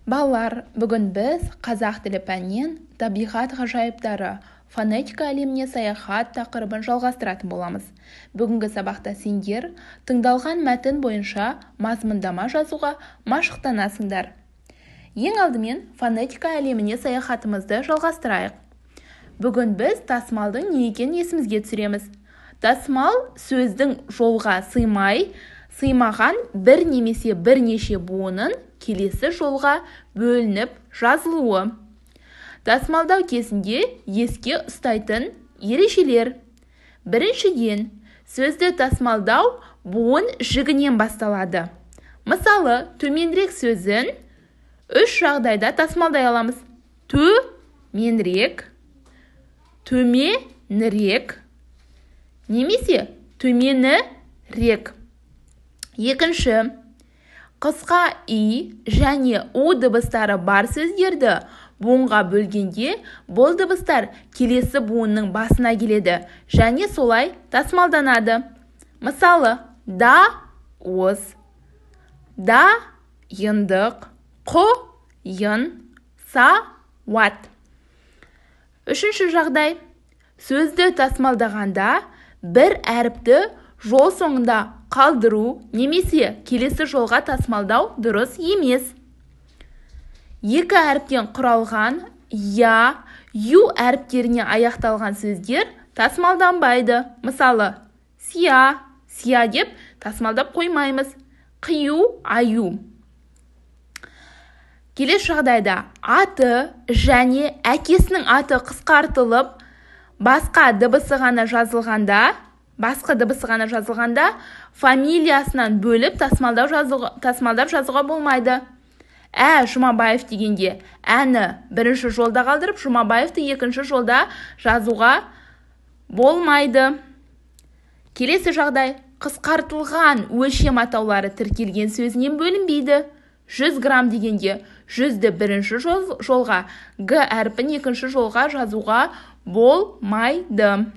Балалар, бүгін біз қазақ тілі пәнінен табиғат ғажайыптары, фонетика әлеміне саяхат тақырыбын жалғастыратын боламыз. Бүгінгі сабақта сендер тыңдалған мәтін бойынша мазмұндама жазуға машықтанасыңдар. Ең алдымен фонетика әлеміне саяхатымызды жалғастырайық. Бүгін біз тасымалдың не екенін есімізге түсіреміз. Тасымал сөздің жолға сыймаған бір немесе бірнеше буынын келесі жолға бөлініп жазылуы. Тасымалдау кезінде еске ұстайтын ережелер. Біріншіден, сөзді тасымалдау буын жігінен басталады. Мысалы, төменірек сөзін үш жағдайда тасымалдай аламыз. Төменірек, төменірек, немесе төменірек. Екінші, қысқа и және у дыбыстары бар сөздерді буынға бөлгенде бұл дыбыстар келесі буынның басына келеді және солай тасымалданады. Мысалы, да-уыз, да-йындық, қойын, сауат. Үшінші жағдай, сөзді тасымалдағанда бір әріпті жол соңында қалдыру немесе келесі жолға тасымалдау дұрыс емес. Екі әріптен құралған я, ю әріптеріне аяқталған сөздер тасымалданбайды. Мысалы, сия деп тасымалдап қоймаймыз. Қию, аю. Келесі жағдайда аты және әкесінің аты қысқартылып, басқа дыбысы ғана жазылғанда фамилиясынан бөліп тасымалдап жазуға болмайды. Жұмабаев дегенде әні бірінші жолда қалдырып, Жұмабаевты екінші жолда жазуға болмайды. Келесі жағдай, қысқартылған өлшем атаулары тіркелген сөзінен бөлінбейді. 100 грамм дегенде 100-ді бірінші жолға, г әріпін екінші жолға жазуға болмайды.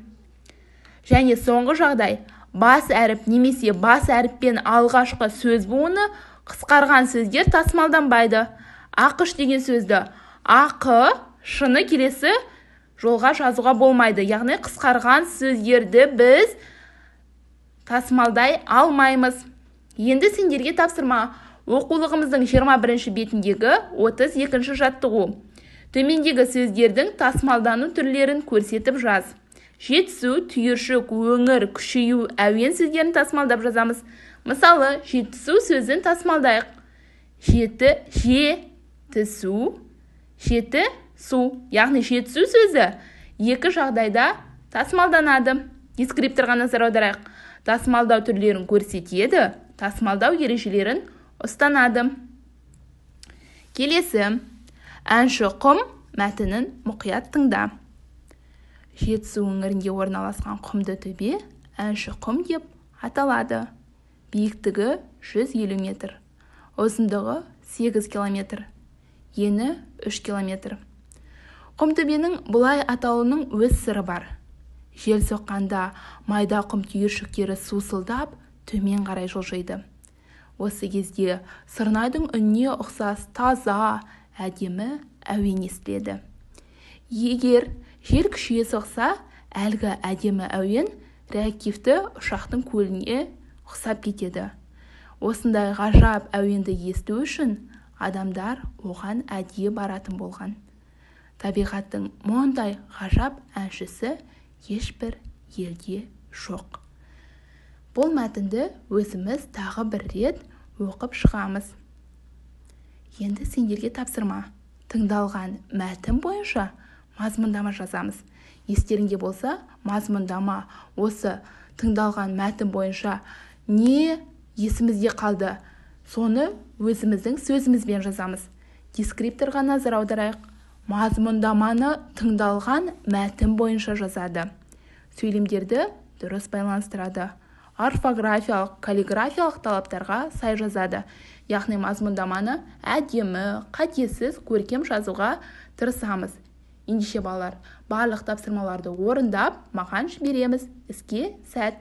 Және соңғы жағдай, бас әріп немесе бас әріппен алғашқы сөз буыны қысқарған сөздер тасымалданбайды. Ақш деген сөзді ақшыны келесі жолға жазуға болмайды. Яғни қысқарған сөздерді біз тасымалдай алмаймыз. Енді сендерге тапсырма. Оқулығымыздың 21 бетіндегі 32 жаттығу. Төмендегі сөздердің тасымалдану түрлерін көрсетіп жаз. Жетісу, түйіршік, өңір, күшею, әуен сөздерін тасымалдап жазамыз. Мысалы, жетісу сөзін тасымалдайық. Жетісу, яғни жетісу сөзі екі жағдайда тасымалданады. Дескрипторға назар аударайық. Тасымалдау түрлерін көрсетеді, тасымалдау ережелерін ұстанады. Келесі, әнші құм мәтінін мұқият тыңда. Жетісу өңірінде орналасқан құмды төбе әнші құм деп аталады. Биіктігі 150 метр, ұзындығы 8 километр, ені 3 километр. Құмтөбенің бұлай атауының өз сыры бар. Жел соққанда майда құм түйіршіктері сусылдап төмен қарай жылжиды. Осы кезде сырнайдың үніне ұқсас таза, әдемі әуен естіледі. Егер жел күшейе соқса, әлгі әдемі әуен реактивті ұшақтың көліне ұқсап кетеді. Осындай ғажап әуенді есту үшін адамдар оған әдейі баратын болған. Табиғаттың мұндай ғажап әншісі ешбір елде жоқ. Бұл мәтінді өзіміз тағы бір рет оқып шығамыз. Енді сендерге тапсырма. Тыңдалған мәтін бойынша мазмұндама жазамыз. Естеріңде болса, мазмұндама осы тыңдалған мәтін бойынша не есімізде қалды, соны өзіміздің сөзімізбен жазамыз. Дескрипторға назар аударайық. Мазмұндаманы тыңдалған мәтін бойынша жазады. Сөйлемдерді дұрыс байланыстырады. Орфографиялық, каллиграфиялық талаптарға сай жазады. Яғни мазмұндаманы әдемі, қатесіз, көркем жазуға тырысамыз. Ендеше балалар, барлық тапсырмаларды орындап, маған жібереміз. Іске сәт!